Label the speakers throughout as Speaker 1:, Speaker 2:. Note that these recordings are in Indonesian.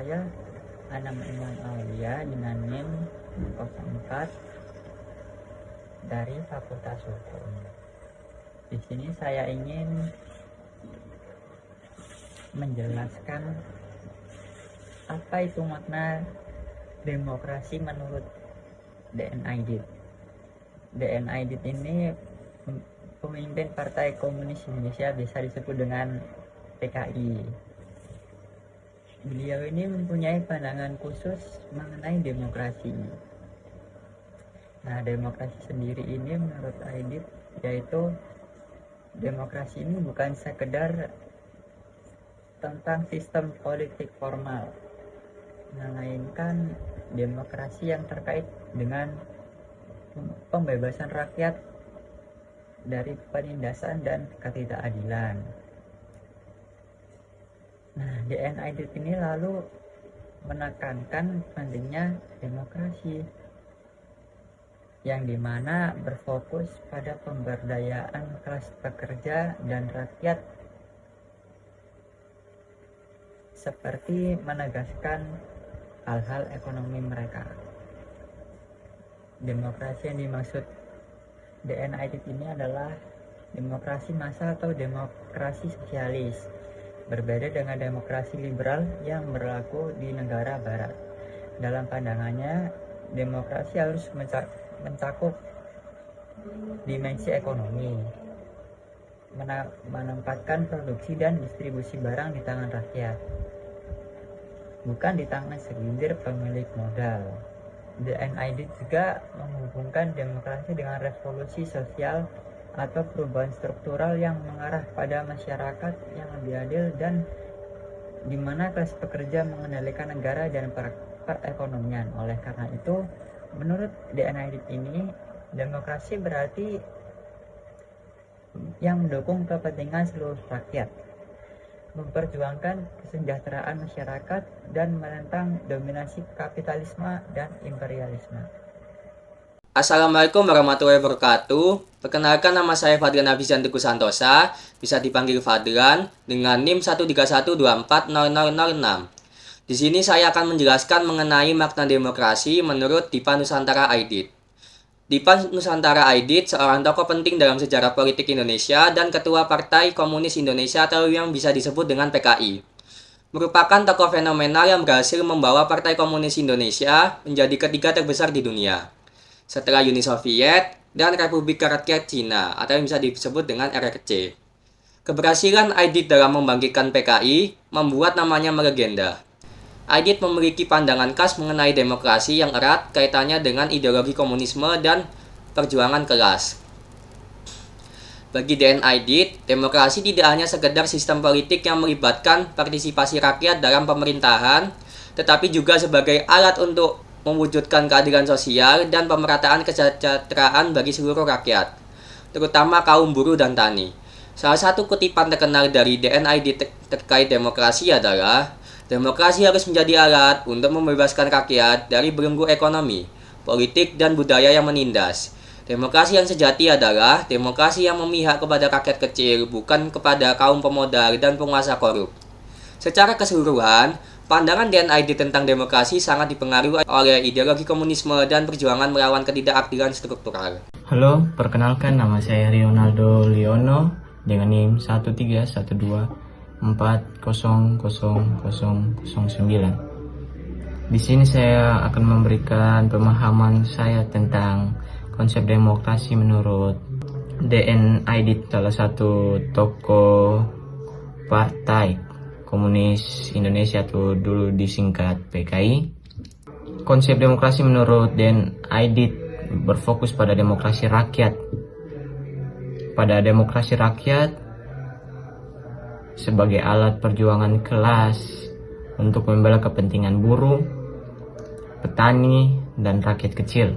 Speaker 1: saya Anam Iman Aulia dengan NIM 04 dari Fakultas Hukum. Di sini saya ingin menjelaskan apa itu makna demokrasi menurut DN Aidit. DN Aidit ini pemimpin Partai Komunis Indonesia, bisa disebut dengan PKI. Beliau ini mempunyai pandangan khusus mengenai demokrasi. Nah, demokrasi sendiri ini menurut Aidit yaitu demokrasi ini bukan sekedar tentang sistem politik formal, melainkan demokrasi yang terkait dengan pembebasan rakyat dari penindasan dan ketidakadilan. Nah, DN Aidit ini lalu menekankan pentingnya demokrasi yang dimana berfokus pada pemberdayaan kelas pekerja dan rakyat, seperti menegaskan hal-hal ekonomi mereka. Demokrasi yang dimaksud DN Aidit ini adalah demokrasi massa atau demokrasi sosialis, berbeda dengan demokrasi liberal yang berlaku di negara barat. Dalam pandangannya, demokrasi harus mencakup dimensi ekonomi, menempatkan produksi dan distribusi barang di tangan rakyat, bukan di tangan segelintir pemilik modal. DN Aidit juga menghubungkan demokrasi dengan revolusi sosial atau perubahan struktural yang mengarah pada masyarakat yang lebih adil dan di mana kelas pekerja mengendalikan negara dan perekonomian. Oleh karena itu, menurut DN Aidit ini, demokrasi berarti yang mendukung kepentingan seluruh rakyat, memperjuangkan kesejahteraan masyarakat, dan menentang dominasi kapitalisme dan imperialisme.
Speaker 2: Assalamualaikum warahmatullahi wabarakatuh. Perkenalkan, nama saya Fadlan Hafizan Teguh Santosa, bisa dipanggil Fadlan, dengan NIM 131240006. Di sini saya akan menjelaskan mengenai makna demokrasi menurut Dipa Nusantara Aidit. Dipa Nusantara Aidit seorang tokoh penting dalam sejarah politik Indonesia dan ketua Partai Komunis Indonesia atau yang bisa disebut dengan PKI. Merupakan tokoh fenomenal yang berhasil membawa Partai Komunis Indonesia menjadi ketiga terbesar di dunia, setelah Uni Soviet dan Republik Rakyat Cina atau yang bisa disebut dengan RRC. Keberhasilan Aidit dalam membangkitkan PKI membuat namanya melegenda. Aidit memiliki pandangan khas mengenai demokrasi yang erat kaitannya dengan ideologi komunisme dan perjuangan kelas. Bagi DN Aidit, demokrasi tidak hanya sekedar sistem politik yang melibatkan partisipasi rakyat dalam pemerintahan, tetapi juga sebagai alat untuk mewujudkan keadilan sosial dan pemerataan kesejahteraan bagi seluruh rakyat, terutama kaum buruh dan tani. Salah satu kutipan terkenal dari DN Aidit terkait demokrasi adalah, demokrasi harus menjadi alat untuk membebaskan rakyat dari belenggu ekonomi, politik, dan budaya yang menindas. Demokrasi yang sejati adalah demokrasi yang memihak kepada rakyat kecil, bukan kepada kaum pemodal dan penguasa korup. Secara keseluruhan, pandangan DN Aidit tentang demokrasi sangat dipengaruhi oleh ideologi komunisme dan perjuangan melawan ketidakadilan struktural.
Speaker 3: Halo, perkenalkan, nama saya Rionaldo Liono dengan NIM 13124000009. Di sini saya akan memberikan pemahaman saya tentang konsep demokrasi menurut DN Aidit, salah satu tokoh Partai Komunis Indonesia atau dulu disingkat PKI. Konsep demokrasi menurut DN Aidit berfokus pada demokrasi rakyat. Pada demokrasi rakyat sebagai alat perjuangan kelas untuk membela kepentingan buruh, petani, dan rakyat kecil.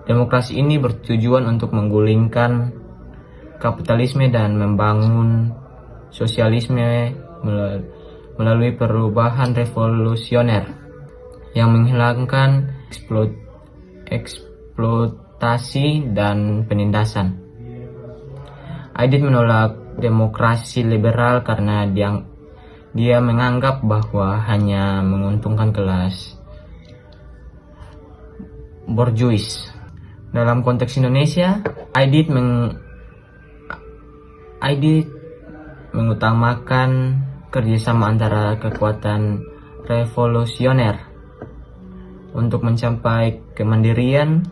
Speaker 3: Demokrasi ini bertujuan untuk menggulingkan kapitalisme dan membangun sosialisme melalui perubahan revolusioner yang menghilangkan eksploitasi dan penindasan. Aidit menolak demokrasi liberal karena Dia menganggap bahwa hanya menguntungkan kelas borjuis. Dalam konteks Indonesia, Aidit mengutamakan kerjasama antara kekuatan revolusioner untuk mencapai kemandirian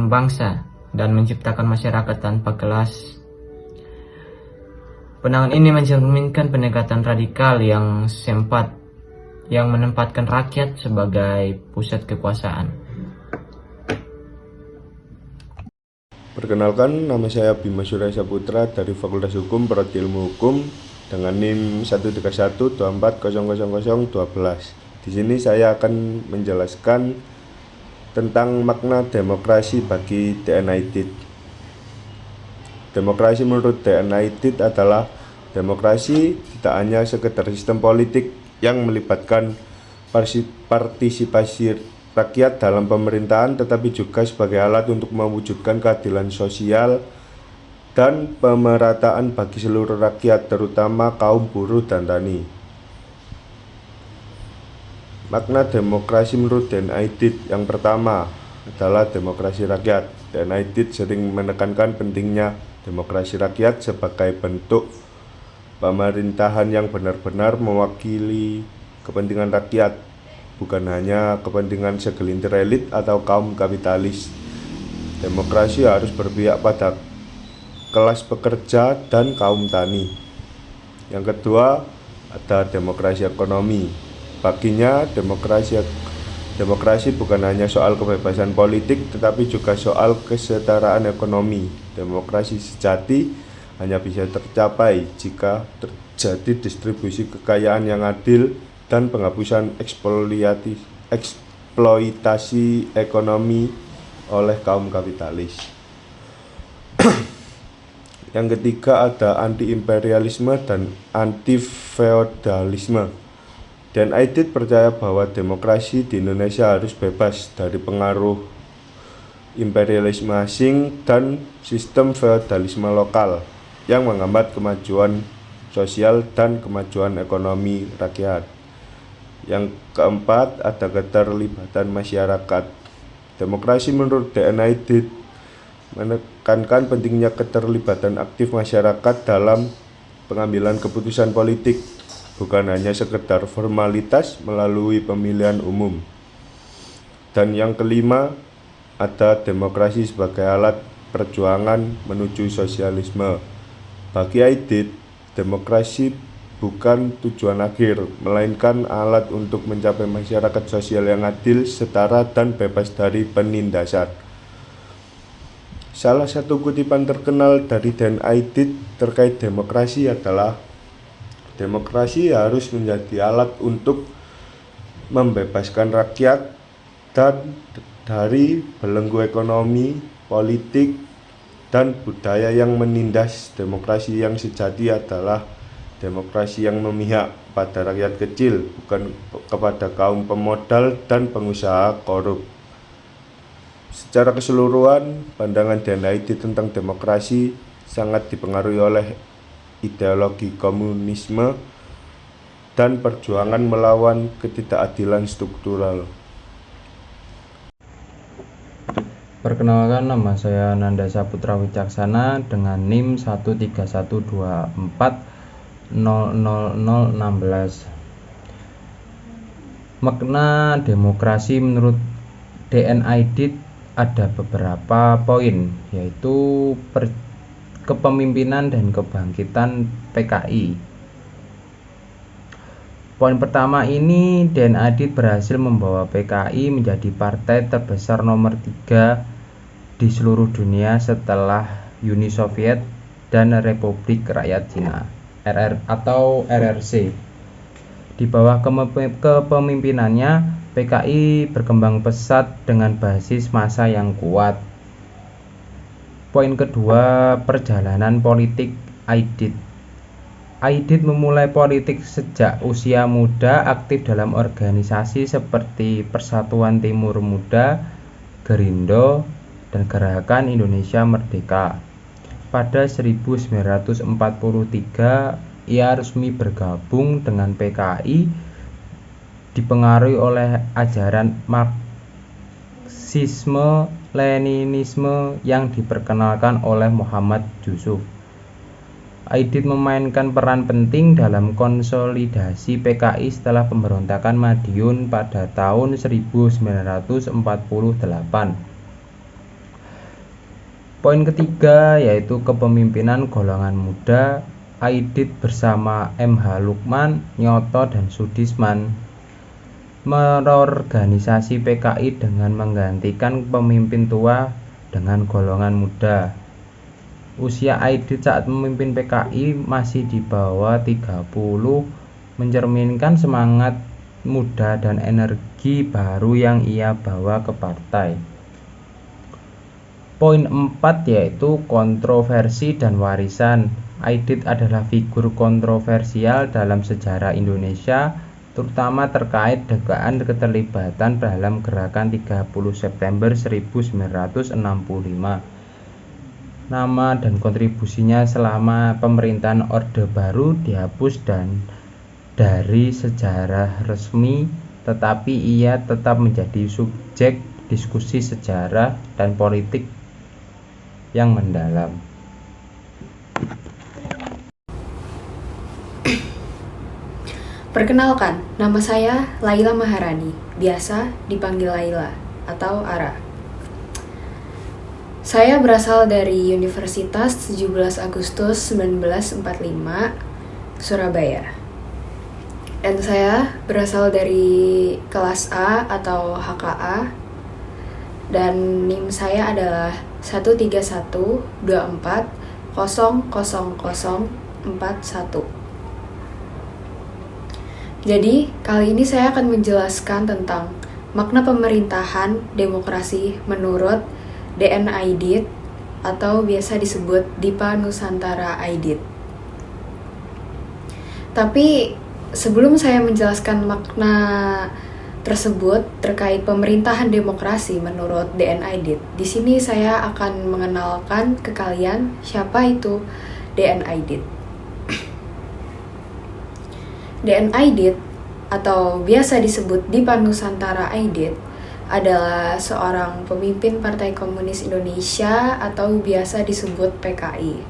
Speaker 3: bangsa dan menciptakan masyarakat tanpa kelas. Pandangan ini mencerminkan pendekatan radikal yang menempatkan rakyat sebagai pusat kekuasaan.
Speaker 4: Perkenalkan, nama saya Bima Surya Saputra dari Fakultas Hukum Prodi Ilmu Hukum dengan NIM 13124000012. Di sini saya akan menjelaskan tentang makna demokrasi bagi DN Aidit. Demokrasi menurut DN Aidit adalah demokrasi tidak hanya sekedar sistem politik yang melibatkan partisipasi rakyat dalam pemerintahan, tetapi juga sebagai alat untuk mewujudkan keadilan sosial dan pemerataan bagi seluruh rakyat, terutama kaum buruh dan tani. Makna demokrasi menurut DN Aidit yang pertama adalah demokrasi rakyat. DN Aidit sering menekankan pentingnya demokrasi rakyat sebagai bentuk pemerintahan yang benar-benar mewakili kepentingan rakyat, bukan hanya kepentingan segelintir elit atau kaum kapitalis. Demokrasi harus berpihak pada kelas pekerja dan kaum tani. Yang kedua, ada demokrasi ekonomi. Baginya, demokrasi bukan hanya soal kebebasan politik, tetapi juga soal kesetaraan ekonomi. Demokrasi sejati hanya bisa tercapai jika terjadi distribusi kekayaan yang adil dan penghapusan eksploitasi ekonomi oleh kaum kapitalis. Yang ketiga, ada anti-imperialisme dan anti-feodalisme. Dan Aidit percaya bahwa demokrasi di Indonesia harus bebas dari pengaruh imperialisme asing dan sistem feodalisme lokal yang menghambat kemajuan sosial dan kemajuan ekonomi rakyat. Yang keempat, ada keterlibatan masyarakat. Demokrasi menurut DN Aidit menekankan pentingnya keterlibatan aktif masyarakat dalam pengambilan keputusan politik, bukan hanya sekedar formalitas melalui pemilihan umum. Dan yang kelima, ada demokrasi sebagai alat perjuangan menuju sosialisme. Bagi Aidit, demokrasi bukan tujuan akhir, melainkan alat untuk mencapai masyarakat sosial yang adil, setara, dan bebas dari penindasan. Salah satu kutipan terkenal dari DN Aidit terkait demokrasi adalah, demokrasi harus menjadi alat untuk membebaskan rakyat dan dari belenggu ekonomi, politik, dan budaya yang menindas. Demokrasi yang sejati adalah demokrasi yang memihak pada rakyat kecil, bukan kepada kaum pemodal dan pengusaha korup. Secara keseluruhan, pandangan DN Aidit tentang demokrasi sangat dipengaruhi oleh ideologi komunisme dan perjuangan melawan ketidakadilan struktural.
Speaker 5: Perkenalkan, nama saya Nanda Saputra Wicaksana dengan NIM 13124000016. Makna demokrasi menurut DN Aidit ada beberapa poin, yaitu kepemimpinan dan kebangkitan PKI. Poin pertama ini, DN Aidit berhasil membawa PKI menjadi partai terbesar nomor 3 di seluruh dunia setelah Uni Soviet dan Republik Rakyat Cina RRC. Di bawah kepemimpinannya, PKI berkembang pesat dengan basis massa yang kuat. Poin kedua, perjalanan politik Aidit. Aidit memulai politik sejak usia muda, aktif dalam organisasi seperti Persatuan Timur Muda, Gerindo, dan Gerakan Indonesia Merdeka. pada 1943 ia resmi bergabung dengan PKI, dipengaruhi oleh ajaran Marxisme-Leninisme yang diperkenalkan oleh Muhammad Yusuf. Aidit memainkan peran penting dalam konsolidasi PKI setelah pemberontakan Madiun pada tahun 1948. Poin ketiga yaitu kepemimpinan golongan muda. Aidit bersama MH Lukman, Nyoto, dan Sudisman merorganisasi PKI dengan menggantikan pemimpin tua dengan golongan muda. Usia Aidit saat memimpin PKI masih di bawah 30, mencerminkan semangat muda dan energi baru yang ia bawa ke partai. Poin 4 yaitu kontroversi dan warisan. Aidit adalah figur kontroversial dalam sejarah Indonesia, terutama terkait dugaan keterlibatan dalam gerakan 30 September 1965. Nama dan kontribusinya selama pemerintahan Orde Baru dihapus dan dari sejarah resmi, tetapi ia tetap menjadi subjek diskusi sejarah dan politik yang mendalam.
Speaker 6: Perkenalkan, nama saya Laila Maharani, biasa dipanggil Laila atau Ara. Saya berasal dari Universitas 17 Agustus 1945, Surabaya. Dan saya berasal dari kelas A atau HKA. Dan NIM saya adalah 13124000041. Jadi, kali ini saya akan menjelaskan tentang makna pemerintahan demokrasi menurut DN Aidit atau biasa disebut Dipa Nusantara Aidit. Tapi sebelum saya menjelaskan makna tersebut terkait pemerintahan demokrasi menurut DN Aidit, di sini saya akan mengenalkan ke kalian siapa itu DN Aidit. DN Aidit atau biasa disebut Dipa Nusantara Aidit adalah seorang pemimpin Partai Komunis Indonesia atau biasa disebut PKI.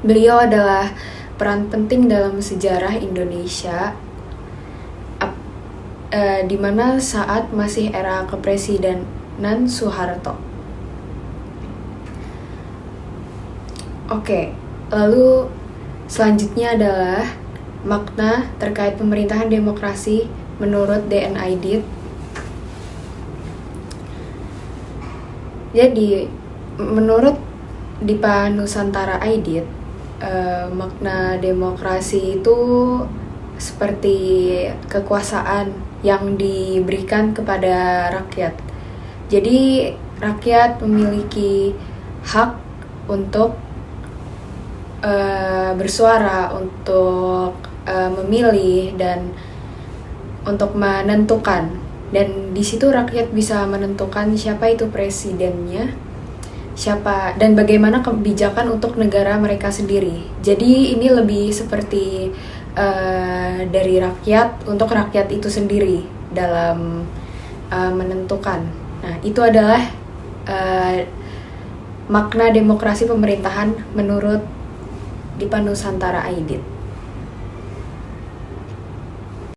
Speaker 6: Beliau adalah peran penting dalam sejarah Indonesia di mana saat masih era kepresidenan Soeharto. Oke, lalu selanjutnya adalah makna terkait pemerintahan demokrasi menurut DN Aidit. Jadi, menurut Dipa Nusantara Aidit, makna demokrasi itu seperti kekuasaan yang diberikan kepada rakyat. Jadi, rakyat memiliki hak untuk bersuara, untuk memilih, dan untuk menentukan. Dan di situ rakyat bisa menentukan siapa itu presidennya, siapa dan bagaimana kebijakan untuk negara mereka sendiri. Jadi ini lebih seperti dari rakyat untuk rakyat itu sendiri dalam menentukan. Nah, itu adalah makna demokrasi pemerintahan menurut Dipa Nusantara Aidit.